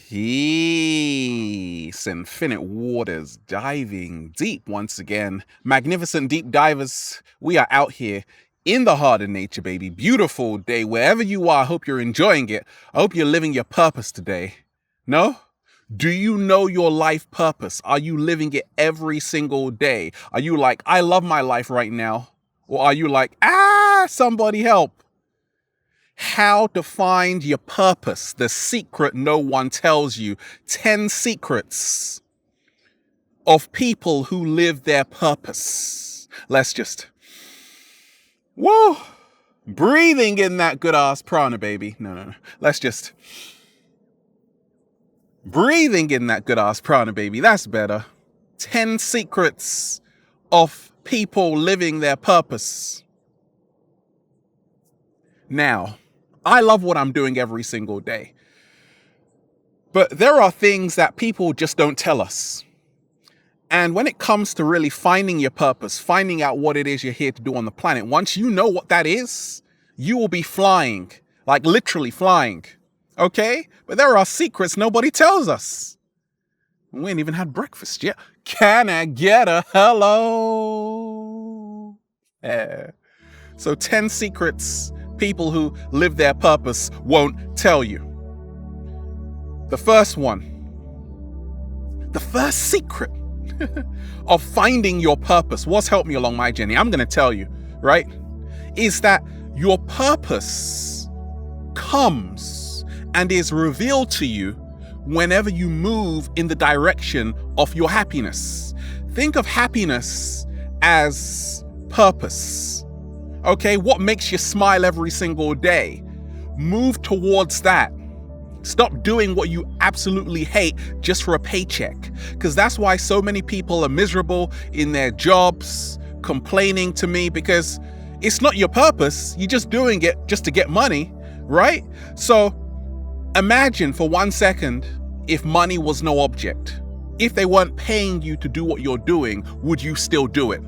Peace, infinite waters, diving deep once again. Magnificent deep divers, we are out here in the heart of nature, baby. Beautiful day, wherever you are. I hope you're enjoying it. I hope you're living your purpose today. No? Do you know your life purpose? Are you living it every single day? Are you like, I love my life right now? Or are you like, somebody help? How to find your purpose, the secret no one tells you. 10 secrets of people who live their purpose. Let's just, breathing in that good ass prana, baby. No. Let's just, breathing in that good ass prana, baby. That's better. 10 secrets of people living their purpose. Now, I love what I'm doing every single day. But there are things that people just don't tell us. And when it comes to really finding your purpose, finding out what it is you're here to do on the planet, once you know what that is, you will be flying, like literally flying. Okay? But there are secrets nobody tells us. We ain't even had breakfast yet. Can I get a hello? Yeah. So 10 secrets people who live their purpose won't tell you. The first one, the first secret of finding your purpose, what's helped me along my journey, I'm going to tell you, right, is that your purpose comes and is revealed to you whenever you move in the direction of your happiness. Think of happiness as purpose. Okay, what makes you smile every single day? Move towards that. Stop doing what you absolutely hate just for a paycheck. Because that's why so many people are miserable in their jobs, complaining to me, because it's not your purpose. You're just doing it just to get money, right? So imagine for 1 second if money was no object. If they weren't paying you to do what you're doing, would you still do it?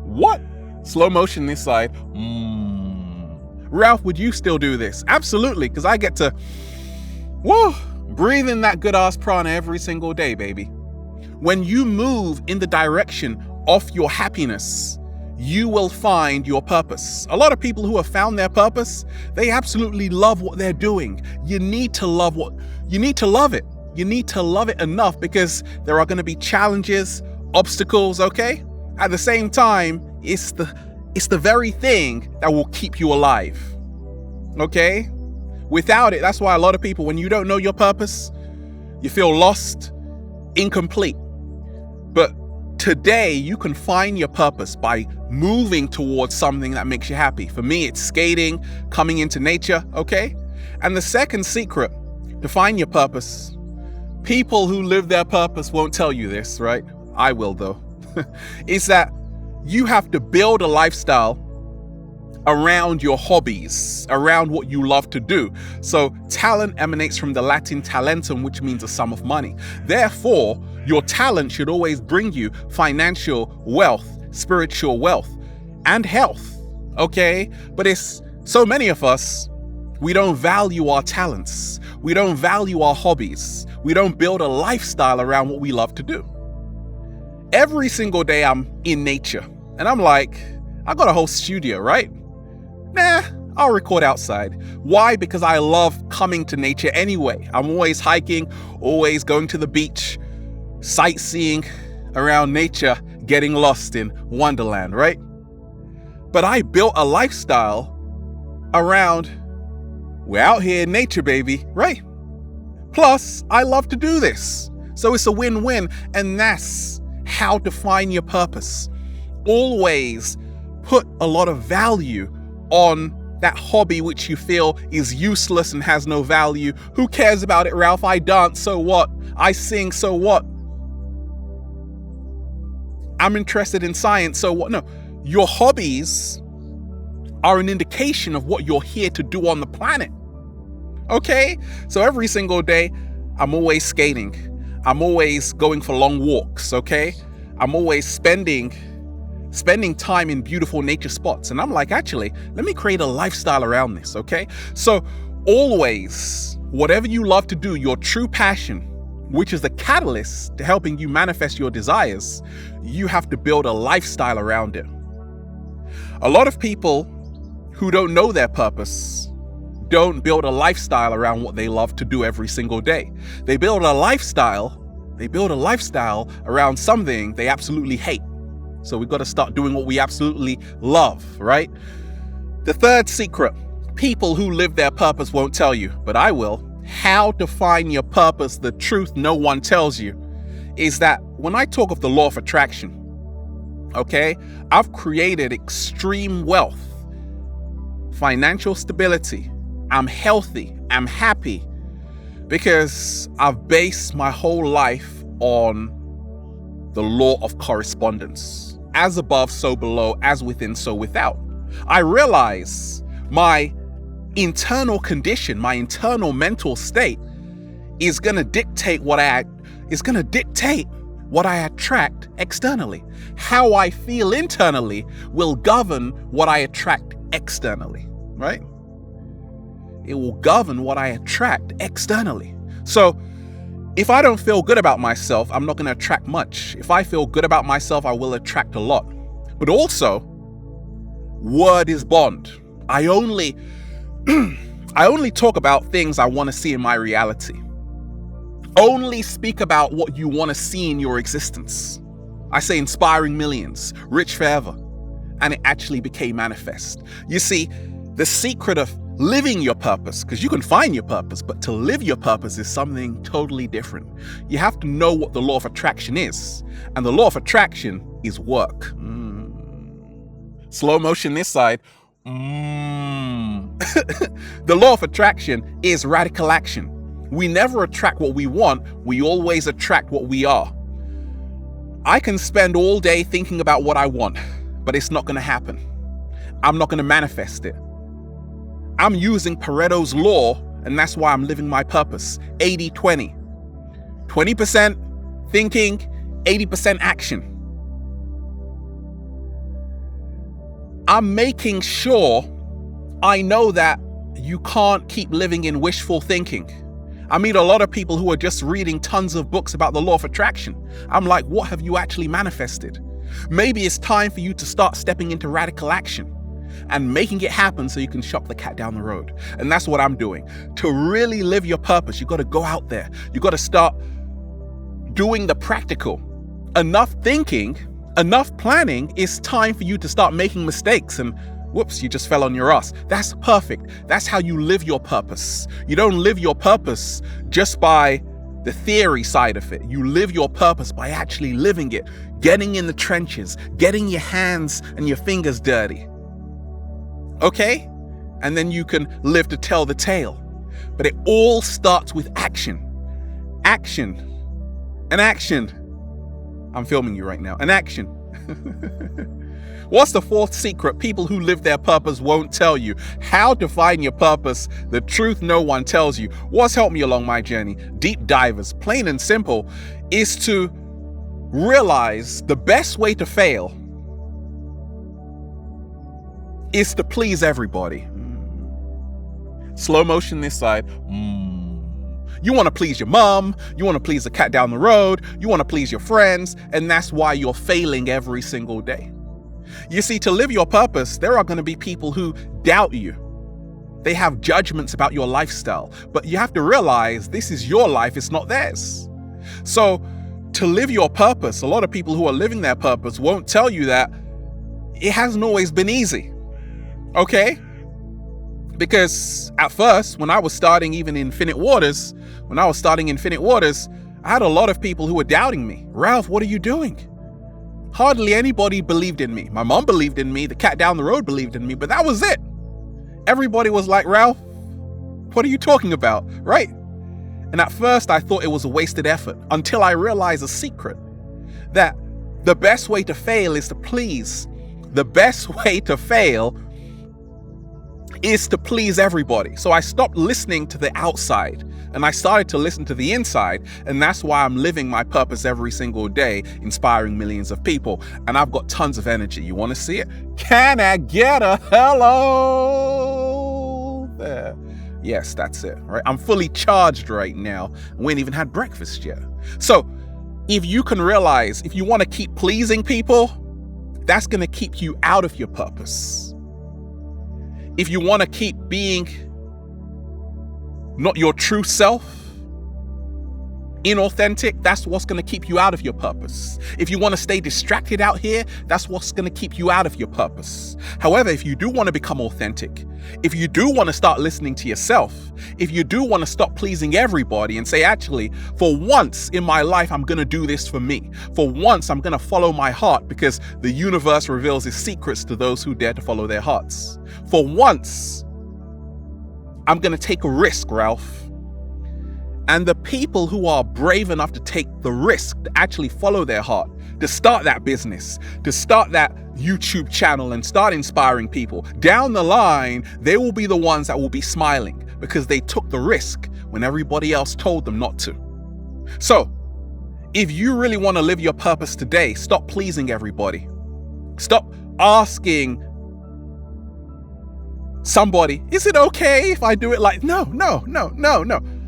What? Slow motion this side. Ralph, would you still do this? Absolutely, because I get to breathe in that good ass prana every single day, baby. When you move in the direction of your happiness, you will find your purpose. A lot of people who have found their purpose, they absolutely love what they're doing. You need to love it. You need to love it enough, because there are going to be challenges, obstacles, okay? At the same time, it's the very thing that will keep you alive. Okay? Without it, that's why a lot of people, when you don't know your purpose, you feel lost, incomplete. But today, you can find your purpose by moving towards something that makes you happy. For me, it's skating, coming into nature, okay? And the second secret to find your purpose, people who live their purpose won't tell you this, right? I will, though. Is that you have to build a lifestyle around your hobbies, around what you love to do. So talent emanates from the Latin talentum, which means a sum of money. Therefore, your talent should always bring you financial wealth, spiritual wealth, and health. Okay? But it's so many of us, we don't value our talents. We don't value our hobbies. We don't build a lifestyle around what we love to do. Every single day I'm in nature and I'm like, I got a whole studio, right? Nah, I'll record outside. Why? Because I love coming to nature anyway. I'm always hiking, always going to the beach, sightseeing around nature, getting lost in Wonderland, right? But I built a lifestyle around, we're out here in nature, baby, right? Plus, I love to do this. So it's a win-win, and that's how to find your purpose. Always put a lot of value on that hobby which you feel is useless and has no value. Who cares about it, Ralph? I dance, so what? I sing, so what? I'm interested in science, so what? No, your hobbies are an indication of what you're here to do on the planet. Okay? So every single day, I'm always skating. I'm always going for long walks, okay? I'm always spending time in beautiful nature spots. And I'm like, actually, let me create a lifestyle around this, okay? So always Whatever you love to do, your true passion, which is the catalyst to helping you manifest your desires, you have to build a lifestyle around it. A lot of people who don't know their purpose don't build a lifestyle around what they love to do every single day. They build a lifestyle around something they absolutely hate. So we've got to start doing what we absolutely love, right? The third secret, people who live their purpose won't tell you, but I will. How to find your purpose, the truth no one tells you, is that when I talk of the law of attraction, okay, I've created extreme wealth, financial stability. I'm healthy, I'm happy, because I've based my whole life on the law of correspondence. As above, so below, as within, so without. I realize my internal condition, my internal mental state is going to dictate what I attract externally. How I feel internally will govern what I attract externally, right? It will govern what I attract externally. So if I don't feel good about myself, I'm not going to attract much. If I feel good about myself, I will attract a lot. But also, word is bond. I only talk about things I want to see in my reality. Only speak about what you want to see in your existence. I say inspiring millions, rich forever, and it actually became manifest. You see, the secret of living your purpose, because you can find your purpose, but to live your purpose is something totally different. You have to know what the law of attraction is, and the law of attraction is work. Slow motion this side. The law of attraction is radical action. We never attract what we want, we always attract what we are. I can spend all day thinking about what I want, but it's not going to happen. I'm not going to manifest it. I'm using Pareto's law, and that's why I'm living my purpose. 80-20. 20% thinking, 80% action. I'm making sure I know that you can't keep living in wishful thinking. I meet a lot of people who are just reading tons of books about the law of attraction. I'm like, what have you actually manifested? Maybe it's time for you to start stepping into radical action and making it happen so you can shop the cat down the road. And that's what I'm doing. To really live your purpose, you got to go out there. You got to start doing the practical. Enough thinking, enough planning, it's time for you to start making mistakes and whoops, you just fell on your ass. That's perfect. That's how you live your purpose. You don't live your purpose just by the theory side of it. You live your purpose by actually living it, getting in the trenches, getting your hands and your fingers dirty. Okay? And then you can live to tell the tale. But it all starts with action. Action. And action. I'm filming you right now. And action. What's the fourth secret people who live their purpose won't tell you? How to find your purpose, the truth no one tells you. What's helped me along my journey? Deep divers, plain and simple, is to realize the best way to fail is to please everybody. Slow motion this side. You want to please your mom, you want to please the cat down the road, you want to please your friends, and that's why you're failing every single day. You see, to live your purpose, there are going to be people who doubt you. They have judgments about your lifestyle, but you have to realize this is your life, it's not theirs. So to live your purpose, a lot of people who are living their purpose won't tell you that it hasn't always been easy. Okay? Because at first, when I was starting even Infinite Waters, I had a lot of people who were doubting me. Ralph, what are you doing? Hardly anybody believed in me. My mom believed in me. The cat down the road believed in me, but that was it. Everybody was like, Ralph, what are you talking about? Right? And at first I thought it was a wasted effort until I realized a secret that the best way to fail is to please. The best way to fail is to please everybody. So I stopped listening to the outside and I started to listen to the inside. And that's why I'm living my purpose every single day, inspiring millions of people. And I've got tons of energy. You want to see it? Can I get a hello there? Yes, that's it, right? I'm fully charged right now. We ain't even had breakfast yet. So if you can realize, if you want to keep pleasing people, that's going to keep you out of your purpose. If you want to keep being not your true self, inauthentic, that's what's going to keep you out of your purpose. If you want to stay distracted out here, that's what's going to keep you out of your purpose. However, if you do want to become authentic, if you do want to start listening to yourself, if you do want to stop pleasing everybody and say, actually, for once in my life, I'm going to do this for me. For once, I'm going to follow my heart because the universe reveals its secrets to those who dare to follow their hearts. For once, I'm going to take a risk, Ralph. And the people who are brave enough to take the risk to actually follow their heart, to start that business, to start that YouTube channel and start inspiring people, down the line, they will be the ones that will be smiling because they took the risk when everybody else told them not to. So, if you really want to live your purpose today, stop pleasing everybody. Stop asking somebody, is it okay if I do it like, no.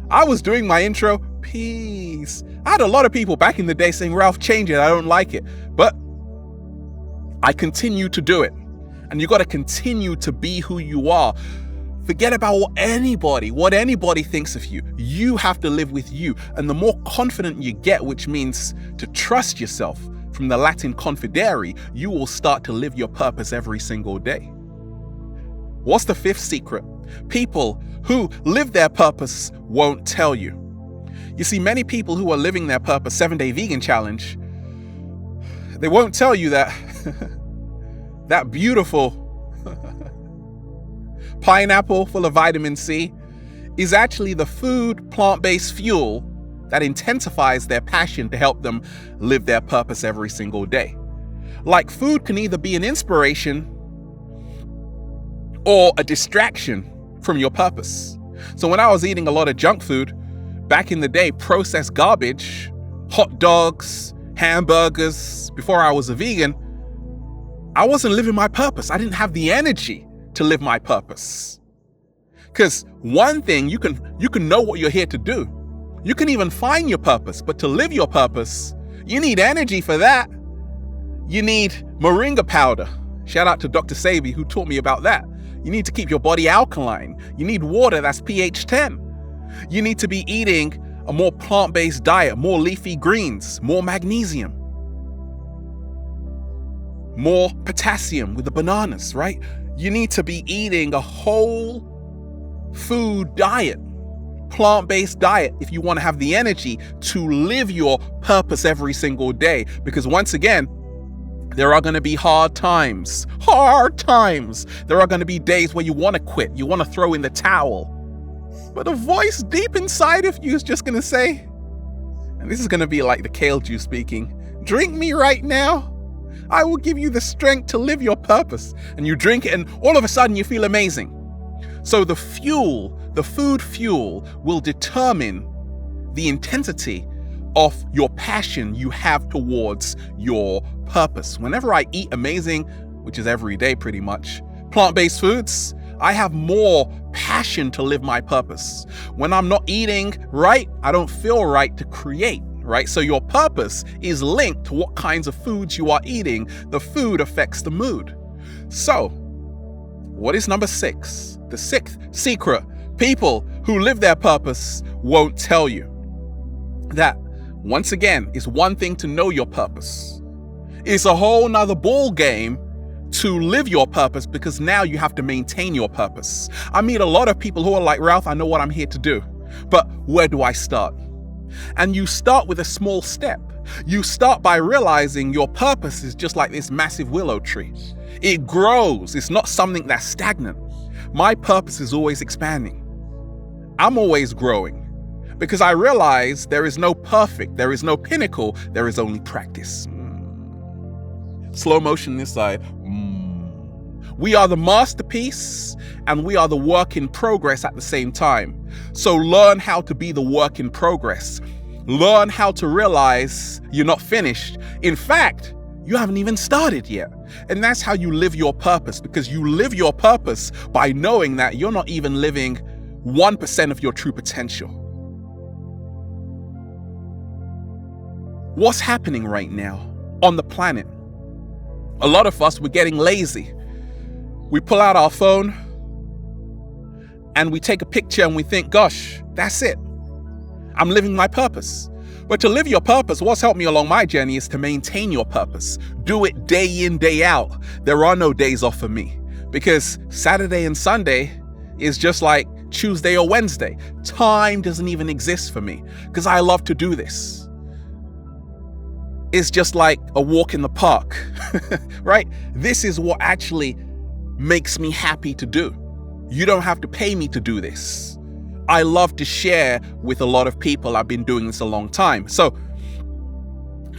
I was doing my intro, peace. I had a lot of people back in the day saying, Ralph, change it, I don't like it. But I continue to do it. And you got to continue to be who you are. Forget about what anybody thinks of you. You have to live with you. And the more confident you get, which means to trust yourself, from the Latin confidere, you will start to live your purpose every single day. What's the fifth secret? People who live their purpose won't tell you. You see, many people who are living their purpose 7-day vegan challenge, they won't tell you that that beautiful pineapple full of vitamin C is actually the food, plant-based fuel that intensifies their passion to help them live their purpose every single day. Like, food can either be an inspiration or a distraction from your purpose. So when I was eating a lot of junk food back in the day, processed garbage, hot dogs, hamburgers, before I was a vegan, I wasn't living my purpose. I didn't have the energy to live my purpose. Because one thing, you can know what you're here to do. You can even find your purpose, but to live your purpose, you need energy for that. You need moringa powder. Shout out to Dr. Sabi who taught me about that. You need to keep your body alkaline. You need water that's pH 10. You need to be eating a more plant-based diet, more leafy greens, more magnesium, more potassium with the bananas, right? You need to be eating a whole food diet, plant-based diet, if you want to have the energy to live your purpose every single day. Because once again, there are going to be hard times. There are going to be days where you want to quit. You want to throw in the towel. But a voice deep inside of you is just going to say, and this is going to be like the kale juice speaking, drink me right now. I will give you the strength to live your purpose. And you drink it and all of a sudden you feel amazing. So the fuel, the food fuel, will determine the intensity of your passion you have towards your purpose. Whenever I eat amazing, which is every day pretty much, plant-based foods, I have more passion to live my purpose. When I'm not eating right, I don't feel right to create, right? So your purpose is linked to what kinds of foods you are eating. The food affects the mood. So, what is number 6? The 6th secret. People who live their purpose won't tell you. That, once again, is one thing to know your purpose. It's a whole nother ball game to live your purpose, because now you have to maintain your purpose. I meet a lot of people who are like, Ralph, I know what I'm here to do, but where do I start? And you start with a small step. You start by realizing your purpose is just like this massive willow tree. It grows. It's not something that's stagnant. My purpose is always expanding. I'm always growing, because I realize there is no perfect, there is no pinnacle, there is only practice. Slow motion this side. We are the masterpiece and we are the work in progress at the same time. So learn how to be the work in progress. Learn how to realize you're not finished. In fact, you haven't even started yet. And that's how you live your purpose, because you live your purpose by knowing that you're not even living 1% of your true potential. What's happening right now on the planet? A lot of us, we're getting lazy. We pull out our phone and we take a picture and we think, gosh, that's it. I'm living my purpose. But to live your purpose, what's helped me along my journey is to maintain your purpose. Do it day in, day out. There are no days off for me because Saturday and Sunday is just like Tuesday or Wednesday. Time doesn't even exist for me because I love to do this. It's just like a walk in the park, right? This is what actually makes me happy to do. You don't have to pay me to do this. I love to share with a lot of people. I've been doing this a long time. So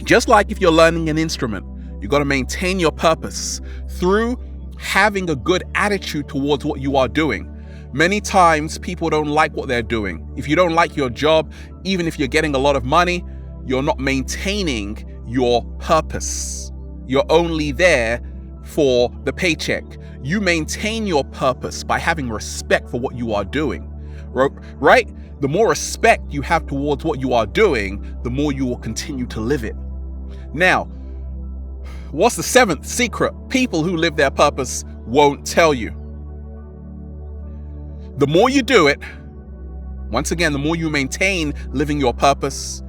just like if you're learning an instrument, you got to maintain your purpose through having a good attitude towards what you are doing. Many times people don't like what they're doing. If you don't like your job, even if you're getting a lot of money, you're not maintaining your purpose. You're only there for the paycheck. You maintain your purpose by having respect for what you are doing, right? The more respect you have towards what you are doing, the more you will continue to live it. Now, what's the seventh secret people who live their purpose won't tell you? The more you do it, once again, the more you maintain living your purpose,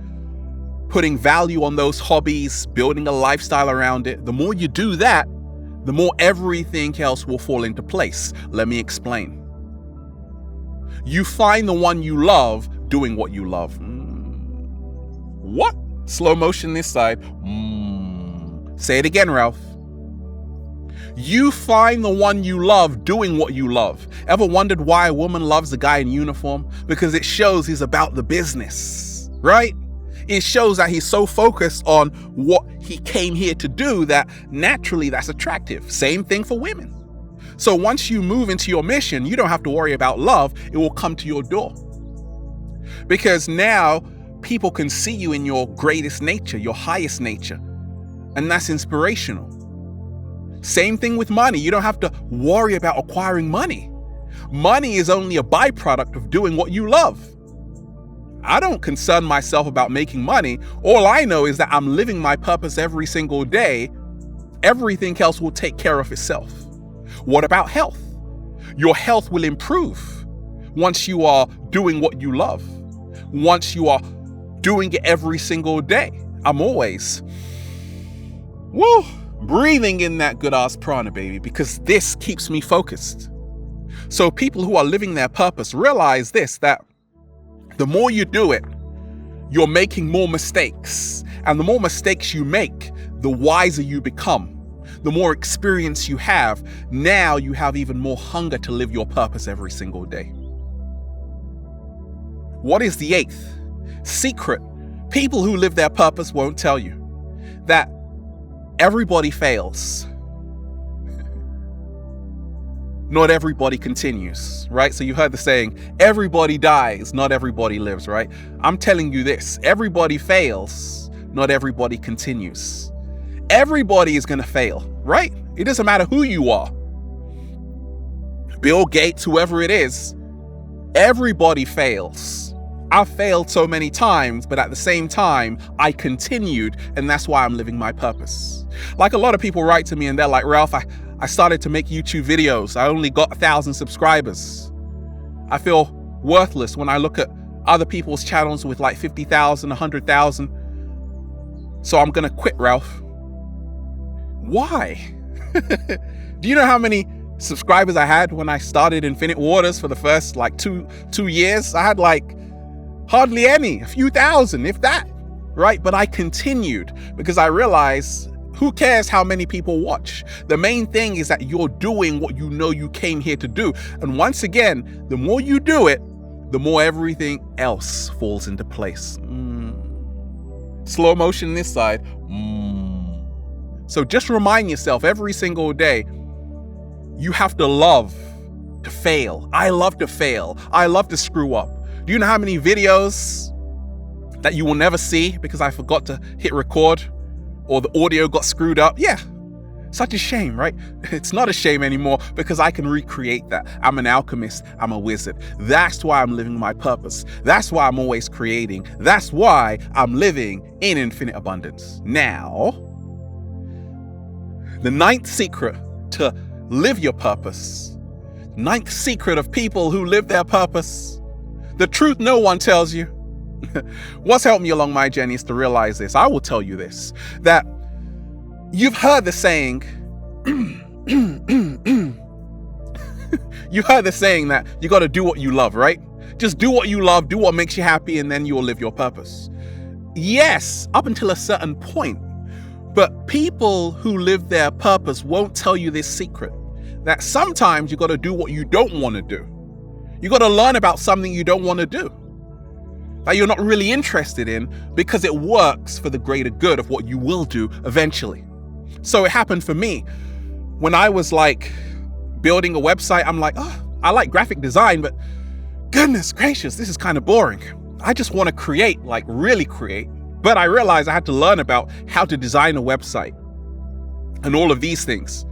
putting value on those hobbies, building a lifestyle around it, the more you do that, the more everything else will fall into place. Let me explain. You find the one you love doing what you love. What? Slow motion this side. Say it again, Ralph. You find the one you love doing what you love. Ever wondered why a woman loves a guy in uniform? Because it shows he's about the business, right? It shows that he's so focused on what he came here to do that naturally that's attractive. Same thing for women. So once you move into your mission, you don't have to worry about love. It will come to your door. Because now people can see you in your greatest nature, your highest nature. And that's inspirational. Same thing with money. You don't have to worry about acquiring money. Money is only a byproduct of doing what you love. I don't concern myself about making money. All I know is that I'm living my purpose every single day. Everything else will take care of itself. What about health? Your health will improve once you are doing what you love. Once you are doing it every single day. I'm always breathing in that good ass prana, baby, because this keeps me focused. So people who are living their purpose realize this, that the more you do it, you're making more mistakes. And the more mistakes you make, the wiser you become. The more experience you have, now you have even more hunger to live your purpose every single day. What is the eighth secret people who live their purpose won't tell you? That everybody fails. Not everybody continues, right? So you heard the saying, everybody dies, not everybody lives, right? I'm telling you this, everybody fails, not everybody continues. Everybody is going to fail, right? It doesn't matter who you are. Bill Gates, whoever it is, everybody fails. I've failed so many times, but at the same time, I continued, and that's why I'm living my purpose. Like a lot of people write to me and they're like, Ralph, I started to make YouTube videos. I only got 1,000 subscribers. I feel worthless when I look at other people's channels with like 50,000, 100,000. So I'm going to quit, Ralph. Why? Do you know how many subscribers I had when I started Infinite Waters for the first like two years? I had like hardly any, a few thousand, if that, right? But I continued because I realized, who cares how many people watch? The main thing is that you're doing what you know you came here to do. And once again, the more you do it, the more everything else falls into place. Slow motion this side. So just remind yourself every single day, you have to love to fail. I love to fail. I love to screw up. Do you know how many videos that you will never see because I forgot to hit record? Or the audio got screwed up? Yeah. Such a shame, right? It's not a shame anymore because I can recreate that. I'm an alchemist. I'm a wizard. That's why I'm living my purpose. That's why I'm always creating. That's why I'm living in infinite abundance. Now, the ninth secret to live your purpose, ninth secret of people who live their purpose, the truth no one tells you. What's helped me along my journey is to realize this. I will tell you this, that you've heard the saying, you heard the saying that you got to do what you love, right? Just do what you love, do what makes you happy, and then you will live your purpose. Yes, up until a certain point. But people who live their purpose won't tell you this secret, that sometimes you got to do what you don't want to do. You got to learn about something you don't want to do, that you're not really interested in, because it works for the greater good of what you will do eventually. So it happened for me when I was like building a website. I'm like, oh, I like graphic design, but goodness gracious, this is kind of boring. I just want to create, like really create. But I realized I had to learn about how to design a website and all of these things.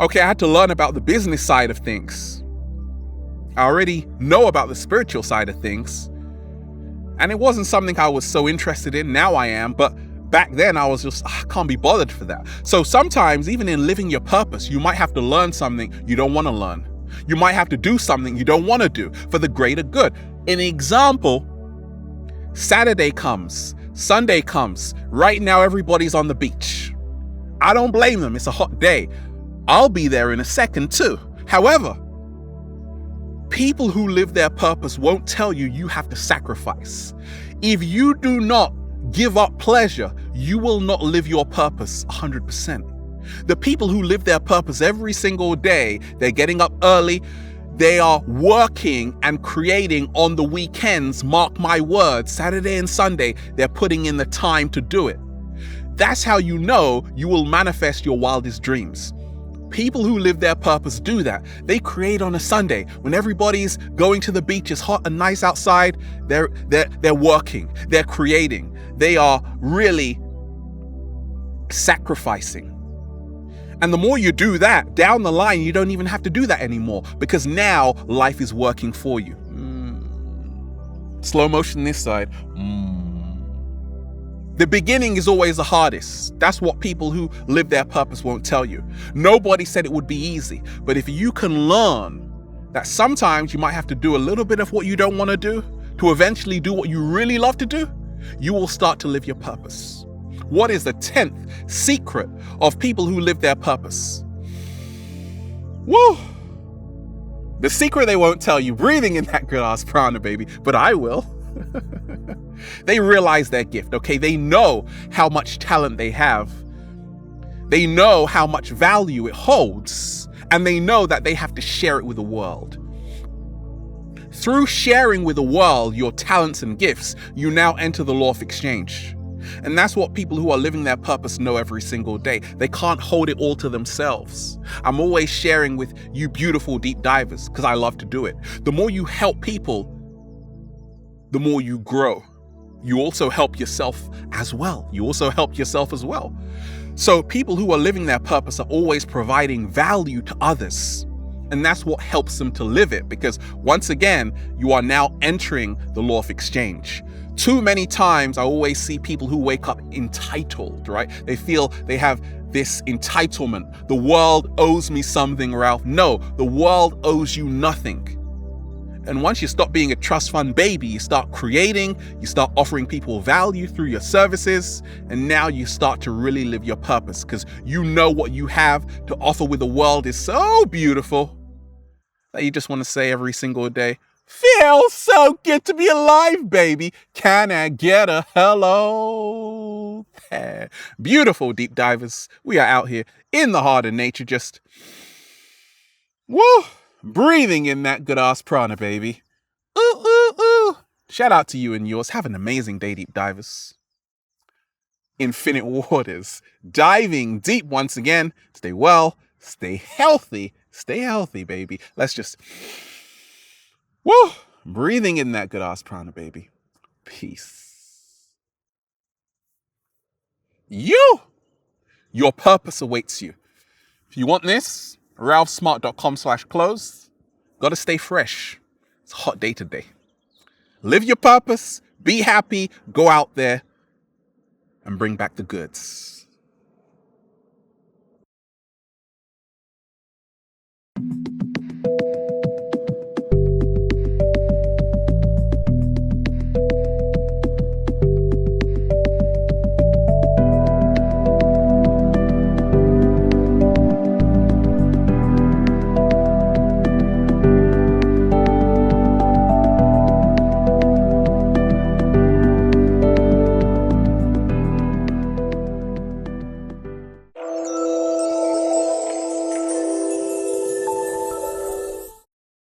Okay, I had to learn about the business side of things. I already know about the spiritual side of things. And it wasn't something I was so interested in. Now I am, but back then I was just, I can't be bothered for that. So sometimes even in living your purpose, you might have to learn something you don't want to learn. You might have to do something you don't want to do for the greater good. An example, Saturday comes, Sunday comes. Right now everybody's on the beach. I don't blame them. It's a hot day. I'll be there in a second too. However, people who live their purpose won't tell you you have to sacrifice. If you do not give up pleasure, you will not live your purpose 100%. The people who live their purpose every single day, they're getting up early, they are working and creating on the weekends, mark my words, Saturday and Sunday, they're putting in the time to do it. That's how you know you will manifest your wildest dreams. People who live their purpose do that. They create on a Sunday when everybody's going to the beach, it's hot and nice outside. They're working, they're creating. They are really sacrificing. And the more you do that, down the line, you don't even have to do that anymore because now life is working for you. Slow motion this side. The beginning is always the hardest. That's what people who live their purpose won't tell you. Nobody said it would be easy. But if you can learn that sometimes you might have to do a little bit of what you don't want to do to eventually do what you really love to do, you will start to live your purpose. What is the 10th secret of people who live their purpose? Woo! The secret they won't tell you, breathing in that good ass prana, baby, but I will. They realize their gift, okay? They know how much talent they have. They know how much value it holds, and they know that they have to share it with the world. Through sharing with the world your talents and gifts, you now enter the law of exchange. And that's what people who are living their purpose know every single day. They can't hold it all to themselves. I'm always sharing with you beautiful deep divers because I love to do it. The more you help people, the more you grow. You also help yourself as well. So people who are living their purpose are always providing value to others. And that's what helps them to live it, because once again, you are now entering the law of exchange. Too many times I always see people who wake up entitled, right? They feel they have this entitlement. The world owes me something, Ralph. No, the world owes you nothing. And once you stop being a trust fund baby, you start creating, you start offering people value through your services, and now you start to really live your purpose because you know what you have to offer with the world is so beautiful that you just want to say every single day, feels so good to be alive, baby. Can I get a hello? Beautiful deep divers. We are out here in the heart of nature, just woo, breathing in that good ass prana, baby. Ooh, ooh, ooh. Shout out to you and yours. Have an amazing day, deep divers. Infinite waters. Diving deep once again. Stay well, stay healthy. Stay healthy, baby. Let's just woo, breathing in that good ass prana, baby. Peace. Your purpose awaits you. If you want this, ralphsmart.com/clothes. Gotta stay fresh. It's a hot day today. Live your purpose, be happy, go out there and bring back the goods.